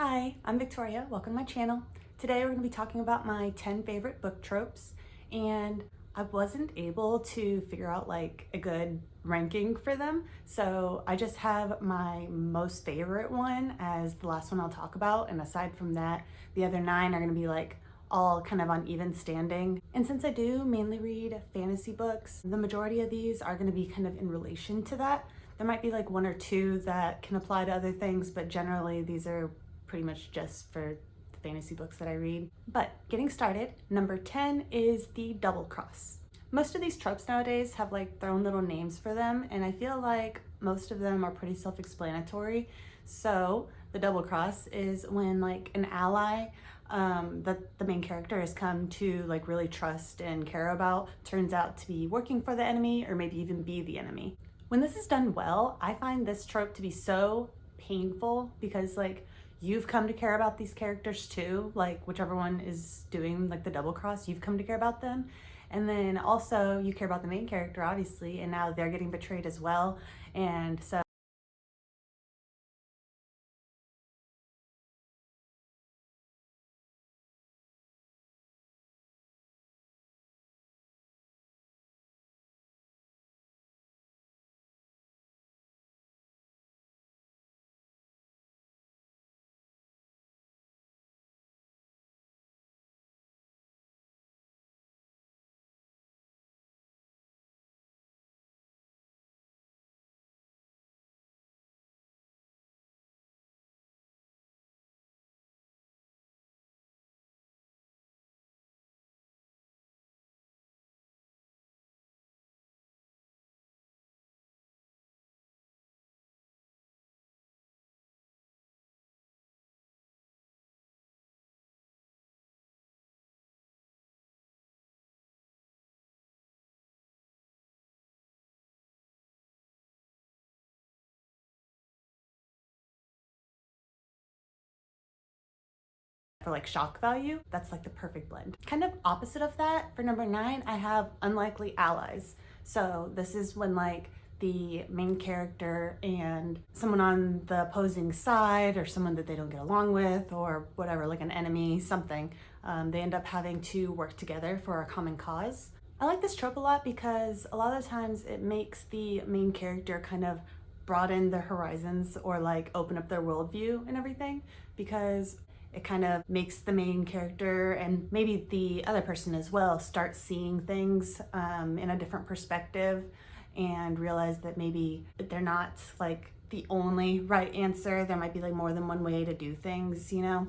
Hi, I'm Victoria. Welcome to my channel. Today we're going to be talking about my 10 favorite book tropes, and I wasn't able to figure out like a good ranking for them, so I just have my most favorite one as the last one I'll talk about, and aside from that, the other 9 are going to be like all kind of on even standing. And since I do mainly read fantasy books, the majority of these are going to be kind of in relation to that. There might be like 1 or 2 that can apply to other things, but generally these are pretty much just for the fantasy books that I read. But getting started, number 10 is the double cross. Most of these tropes nowadays have like their own little names for them, and I feel like most of them are pretty self-explanatory. So the double cross is when like an ally that the main character has come to like really trust and care about turns out to be working for the enemy or maybe even be the enemy. When this is done well, I find this trope to be so painful because like you've come to care about these characters too, like whichever one is doing like the double cross, you've come to care about them. And then also you care about the main character, obviously, and now they're getting betrayed as well. And so for like shock value, that's like the perfect blend. Kind of opposite of that, for number 9, I have unlikely allies. So this is when like the main character and someone on the opposing side or someone that they don't get along with or whatever, like an enemy, something, they end up having to work together for a common cause. I like this trope a lot because a lot of times it makes the main character kind of broaden their horizons or like open up their worldview and everything, because it kind of makes the main character and maybe the other person as well start seeing things in a different perspective and realize that maybe they're not like the only right answer. There might be like more than one way to do things, you know,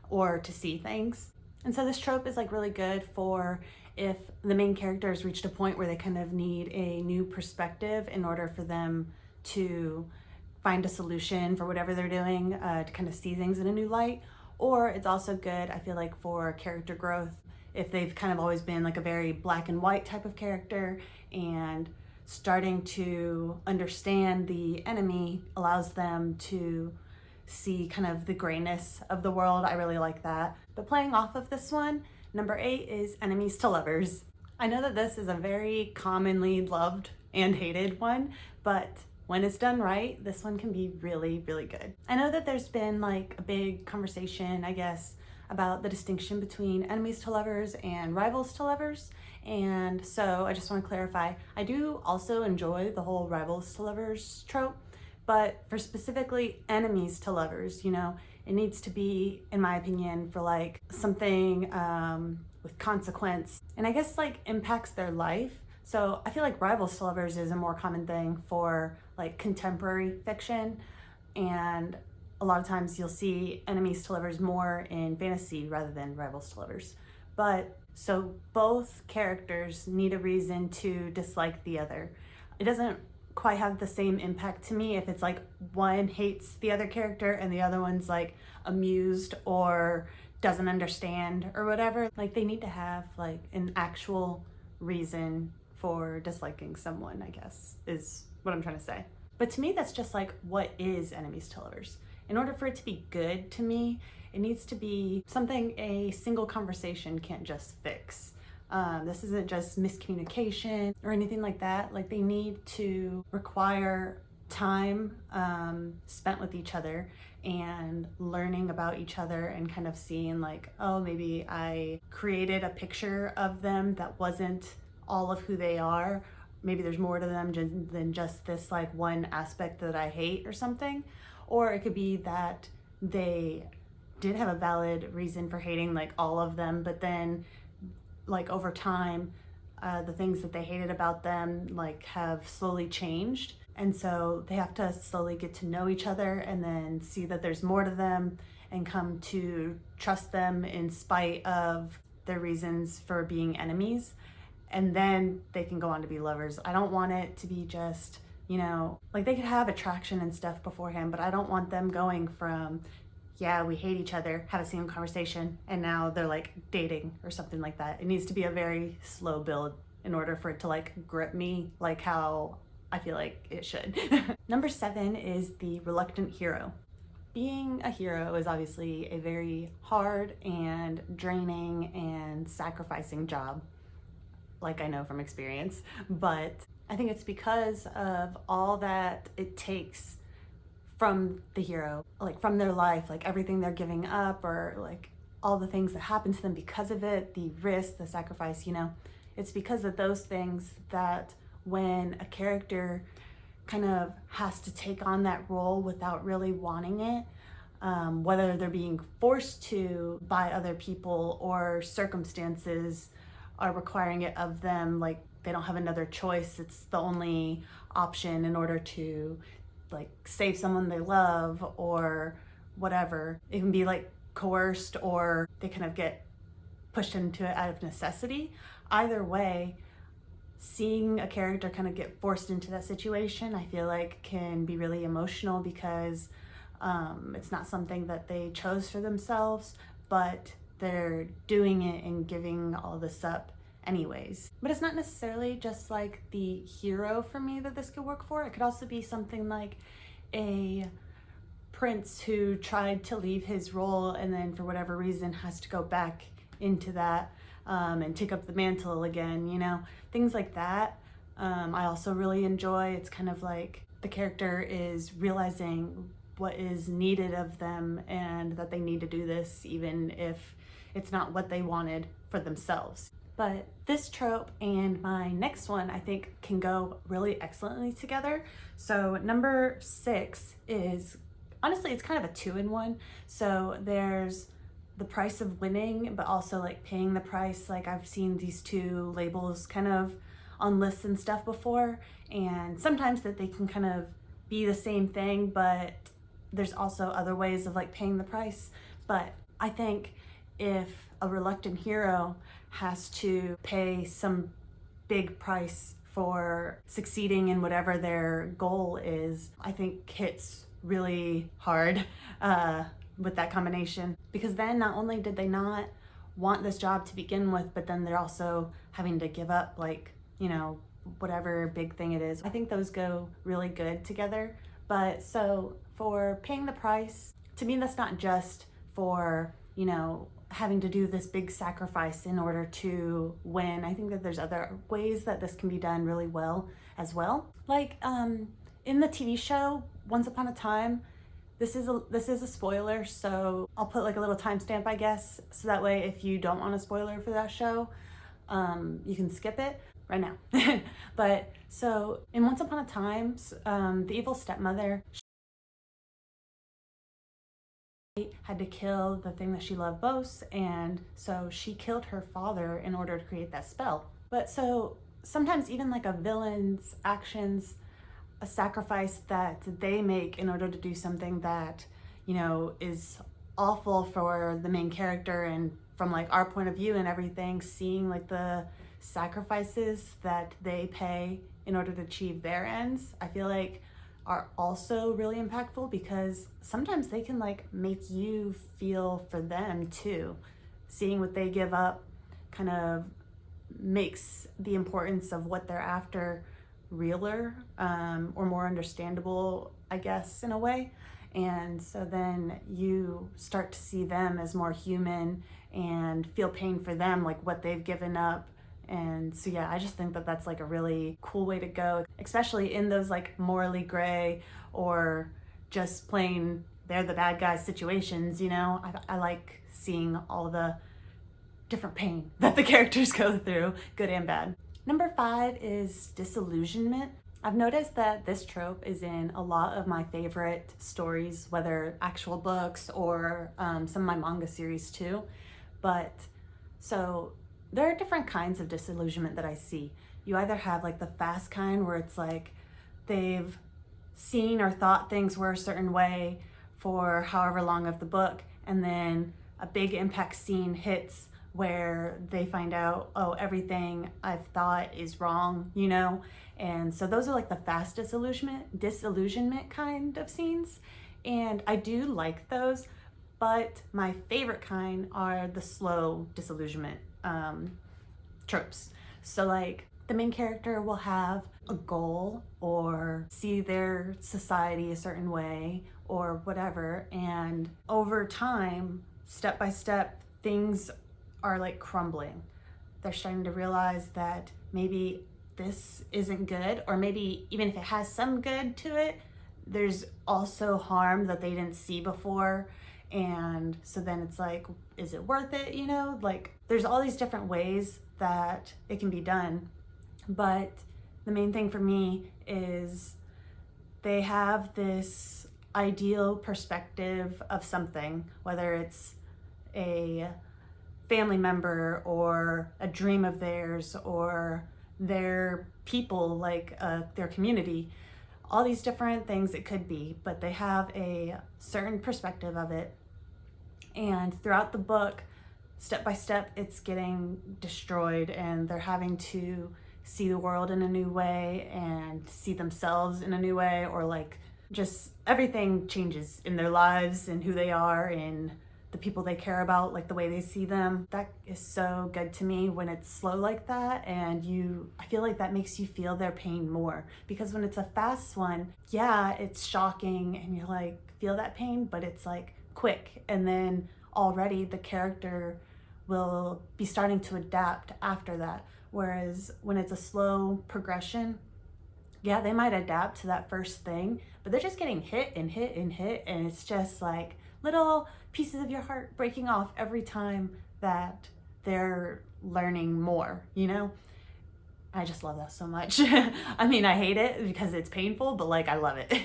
or to see things. And so this trope is like really good for if the main character has reached a point where they kind of need a new perspective in order for them to find a solution for whatever they're doing, to kind of see things in a new light. Or it's also good, I feel like, for character growth if they've kind of always been like a very black and white type of character, and starting to understand the enemy allows them to see kind of the grayness of the world. I really like that. But playing off of this one, number 8 is enemies to lovers. I know that this is a very commonly loved and hated one, but when it's done right, this one can be really, really good. I know that there's been like a big conversation, I guess, about the distinction between enemies to lovers and rivals to lovers. And so I just want to clarify, I do also enjoy the whole rivals to lovers trope, but for specifically enemies to lovers, you know, it needs to be, in my opinion, for like something with consequence and I guess like impacts their life. So I feel like rivals to lovers is a more common thing for like contemporary fiction, and a lot of times you'll see enemies to lovers more in fantasy rather than rivals to lovers. But so both characters need a reason to dislike the other. It doesn't quite have the same impact to me if it's like one hates the other character and the other one's like amused or doesn't understand or whatever. Like they need to have like an actual reason for disliking someone, I guess, is what I'm trying to say. But to me, that's just like, what is enemies to lovers? In order for it to be good to me, it needs to be something a single conversation can't just fix. This isn't just miscommunication or anything like that. Like they need to require time spent with each other and learning about each other and kind of seeing like, oh, maybe I created a picture of them that wasn't all of who they are. Maybe there's more to them than just this like one aspect that I hate or something. Or it could be that they did have a valid reason for hating like all of them, but then like over time, the things that they hated about them like have slowly changed. And so they have to slowly get to know each other and then see that there's more to them and come to trust them in spite of their reasons for being enemies. And then they can go on to be lovers. I don't want it to be just, you know, like they could have attraction and stuff beforehand, but I don't want them going from, yeah, we hate each other, have a single conversation, and now they're like dating or something like that. It needs to be a very slow build in order for it to like grip me like how I feel like it should. Number 7 is the reluctant hero. Being a hero is obviously a very hard and draining and sacrificing job, like I know from experience, but I think it's because of all that it takes from the hero, like from their life, like everything they're giving up or like all the things that happen to them because of it, the risk, the sacrifice, you know, it's because of those things that when a character kind of has to take on that role without really wanting it, whether they're being forced to by other people or circumstances are requiring it of them, like they don't have another choice, it's the only option in order to like save someone they love or whatever. It can be like coerced or they kind of get pushed into it out of necessity. Either way, seeing a character kind of get forced into that situation, I feel like can be really emotional because it's not something that they chose for themselves, but they're doing it and giving all this up anyways. But it's not necessarily just like the hero for me that this could work for. It could also be something like a prince who tried to leave his role and then for whatever reason has to go back into that and take up the mantle again, you know, things like that. I also really enjoy. It's kind of like the character is realizing what is needed of them and that they need to do this even if it's not what they wanted for themselves. But this trope and my next one I think can go really excellently together. So number 6 is, honestly, it's kind of a 2-in-1. So there's the price of winning, but also like paying the price. Like I've seen these two labels kind of on lists and stuff before, and sometimes that they can kind of be the same thing, but there's also other ways of like paying the price. But I think if a reluctant hero has to pay some big price for succeeding in whatever their goal is, I think hits really hard with that combination, because then not only did they not want this job to begin with, but then they're also having to give up like, you know, whatever big thing it is. I think those go really good together. But so for paying the price, to me that's not just for, you know, having to do this big sacrifice in order to win. I think that there's other ways that this can be done really well as well. Like in the TV show Once Upon a Time, this is a spoiler, so I'll put like a little timestamp, I guess, so that way if you don't want a spoiler for that show, you can skip it right now. But so in Once Upon a Time, the evil stepmother had to kill the thing that she loved most, and so she killed her father in order to create that spell. But so sometimes even like a villain's actions, a sacrifice that they make in order to do something that, you know, is awful for the main character, and from like our point of view and everything, seeing like the sacrifices that they pay in order to achieve their ends, I feel like are also really impactful, because sometimes they can like make you feel for them too. Seeing what they give up kind of makes the importance of what they're after realer, or more understandable, I guess, in a way. And so then you start to see them as more human and feel pain for them, like what they've given up. And so yeah, I just think that that's like a really cool way to go, especially in those like morally gray or just plain they're the bad guys situations, you know? I like seeing all the different pain that the characters go through, good and bad. Number 5 is disillusionment. I've noticed that this trope is in a lot of my favorite stories, whether actual books or some of my manga series too. But so there are different kinds of disillusionment that I see. You either have like the fast kind where it's like they've seen or thought things were a certain way for however long of the book, and then a big impact scene hits where they find out, oh, everything I've thought is wrong, you know? And so those are like the fast disillusionment kind of scenes. And I do like those, but my favorite kind are the slow disillusionment tropes. So like the main character will have a goal or see their society a certain way or whatever, and over time, step by step, things are like crumbling. They're starting to realize that maybe this isn't good, or maybe even if it has some good to it, there's also harm that they didn't see before. And so then it's like, is it worth it? You know, like there's all these different ways that it can be done. But the main thing for me is they have this ideal perspective of something, whether it's a family member or a dream of theirs or their people, like their community, all these different things it could be, but they have a certain perspective of it. And throughout the book, step by step, it's getting destroyed, and they're having to see the world in a new way and see themselves in a new way, or like just everything changes in their lives and who they are and the people they care about, like the way they see them. That is so good to me when it's slow like that, and I feel like that makes you feel their pain more, because when it's a fast one, yeah, it's shocking and you like feel that pain, but it's like quick, and then already the character will be starting to adapt after that. Whereas when it's a slow progression, yeah, they might adapt to that first thing, but they're just getting hit and hit and hit, and it's just like little pieces of your heart breaking off every time that they're learning more, you know? I just love that so much. I mean, I hate it because it's painful, but like I love it.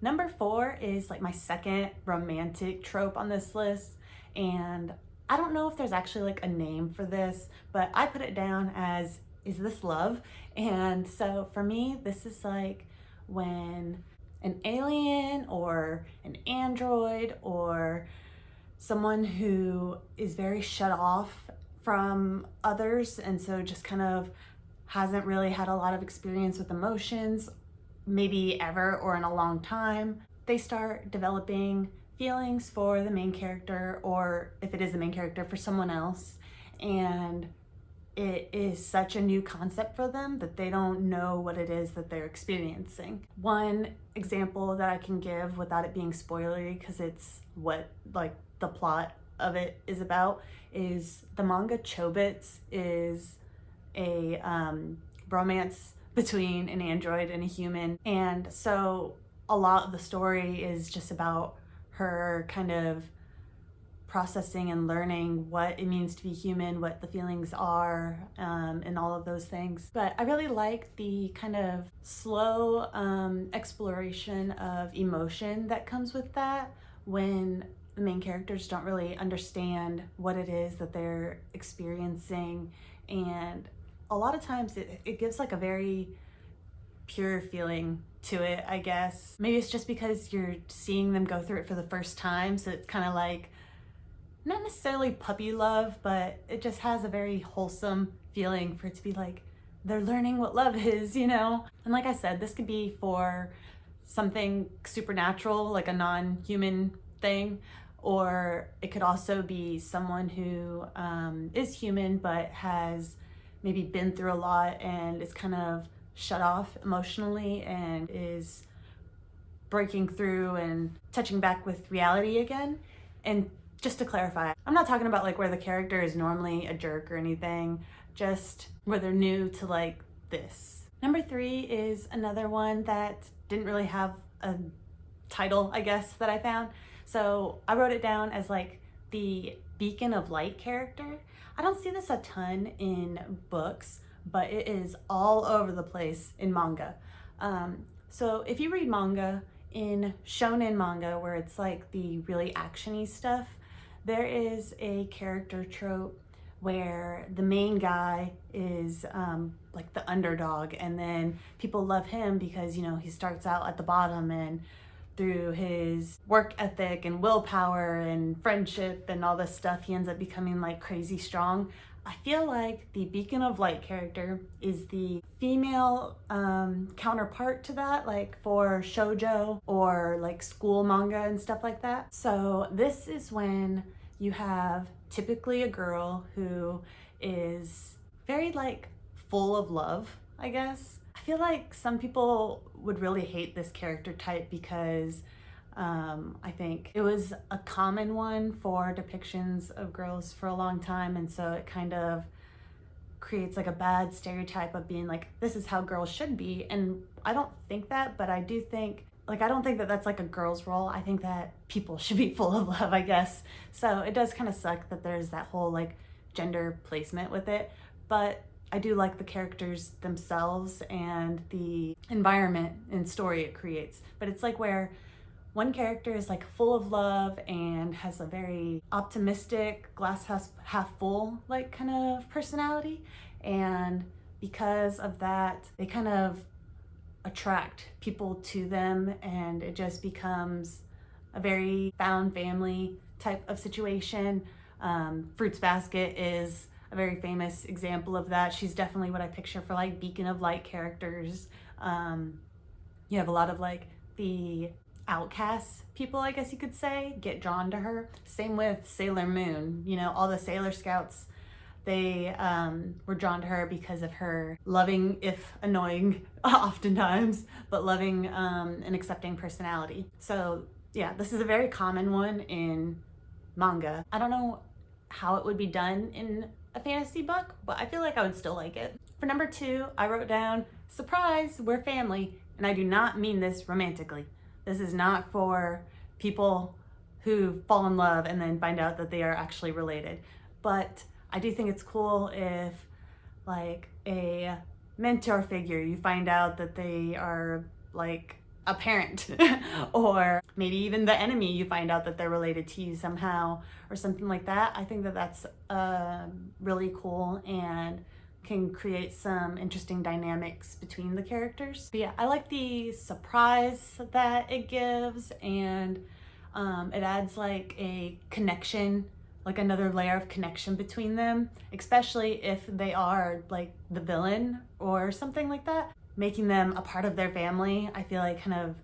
Number 4 is like my second romantic trope on this list, and I don't know if there's actually like a name for this, but I put it down as, is this love? And so for me, this is like when an alien or an android or someone who is very shut off from others, and so just kind of hasn't really had a lot of experience with emotions, maybe ever or in a long time, they start developing feelings for the main character, or if it is the main character, for someone else. And it is such a new concept for them that they don't know what it is that they're experiencing. One example that I can give without it being spoilery, because it's what like the plot of it is about, is the manga Chobits is a romance between an android and a human. And so a lot of the story is just about her kind of processing and learning what it means to be human, what the feelings are, and all of those things. But I really like the kind of slow exploration of emotion that comes with that, when the main characters don't really understand what it is that they're experiencing. And a lot of times it gives like a very pure feeling to it, I guess. Maybe it's just because you're seeing them go through it for the first time, so it's kind of like not necessarily puppy love, but it just has a very wholesome feeling for it to be like they're learning what love is, you know? And like I said, this could be for something supernatural, like a non-human thing, or it could also be someone who is human but has maybe been through a lot and is kind of shut off emotionally and is breaking through and touching back with reality again. And just to clarify, I'm not talking about like where the character is normally a jerk or anything, just where they're new to like this. Number 3 is another one that didn't really have a title, I guess, that I found. So I wrote it down as like the beacon of light character. I don't see this a ton in books, but it is all over the place in manga. So if you read manga, in shonen manga, where it's like the really actiony stuff, there is a character trope where the main guy is like the underdog, and then people love him because, you know, he starts out at the bottom, and through his work ethic and willpower and friendship and all this stuff, he ends up becoming like crazy strong. I feel like the beacon of light character is the female counterpart to that, like for shoujo or like school manga and stuff like that. So this is when you have typically a girl who is very like full of love, I guess. I feel like some people would really hate this character type because I think it was a common one for depictions of girls for a long time, and so it kind of creates like a bad stereotype of being like, this is how girls should be. And I don't think that, but I do think, like, I don't think that that's like a girl's role. I think that people should be full of love, I guess. So it does kind of suck that there's that whole like gender placement with it, but I do like the characters themselves and the environment and story it creates. But it's like where one character is like full of love and has a very optimistic, glass half full like kind of personality, and because of that they kind of attract people to them, and it just becomes a very found family type of situation. Fruits Basket is a very famous example of that. She's definitely what I picture for like beacon of light characters. You have a lot of like the outcast people, I guess you could say, get drawn to her. Same with Sailor Moon. You know, all the Sailor Scouts, they were drawn to her because of her loving, if annoying oftentimes, but loving and accepting personality. So yeah, this is a very common one in manga. I don't know how it would be done in a fantasy book, but I feel like I would still like it. For number 2, I wrote down, surprise, we're family. And I do not mean this romantically. This is not for people who fall in love and then find out that they are actually related. But I do think it's cool if like a mentor figure, you find out that they are like a parent or maybe even the enemy, you find out that they're related to you somehow or something like that. I think that that's really cool and can create some interesting dynamics between the characters. But yeah, I like the surprise that it gives, and it adds like a connection, like another layer of connection between them, especially if they are like the villain or something like that. Making them a part of their family, I feel like kind of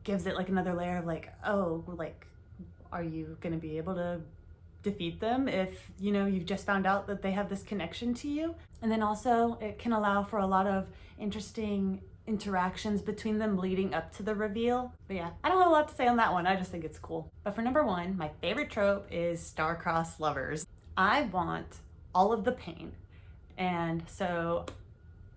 gives it like another layer of like, oh, like, are you gonna be able to defeat them if, you know, you've just found out that they have this connection to you? And then also it can allow for a lot of interesting interactions between them leading up to the reveal. But yeah, I don't have a lot to say on that one. I just think it's cool. But for number 1, my favorite trope is star-crossed lovers. I want all of the pain, and so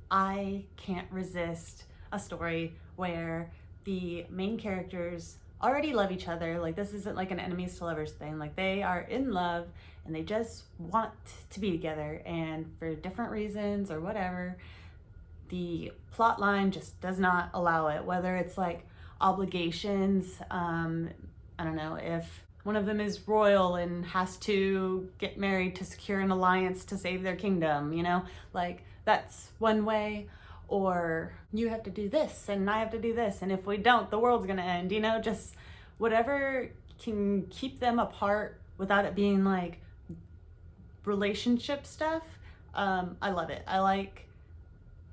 I can't resist a story where the main characters already love each other. Like, this isn't like an enemies to lovers thing. Like, they are in love and they just want to be together, and for different reasons or whatever, the plot line just does not allow it. Whether it's like obligations, I don't know, if one of them is royal and has to get married to secure an alliance to save their kingdom, you know, like that's one way. Or you have to do this and I have to do this, and if we don't, the world's gonna end, you know, just whatever can keep them apart without it being like relationship stuff. I love it. I like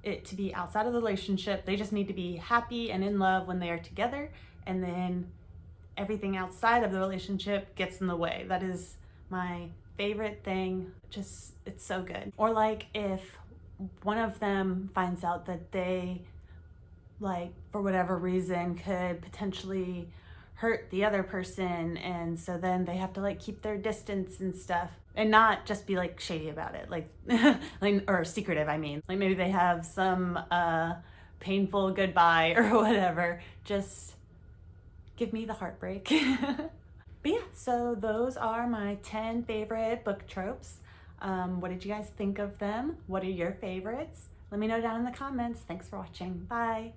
it to be outside of the relationship. They just need to be happy and in love when they are together, and then everything outside of the relationship gets in the way. That is my favorite thing. Just, it's so good. Or like if one of them finds out that they, like, for whatever reason could potentially hurt the other person, and so then they have to like keep their distance and stuff, and not just be like shady about it, like like, or secretive, I mean, like maybe they have some painful goodbye or whatever. Just Give me the heartbreak. But yeah, so those are my 10 favorite book tropes. What did you guys think of them? What are your favorites? Let me know down in the comments. Thanks for watching. Bye.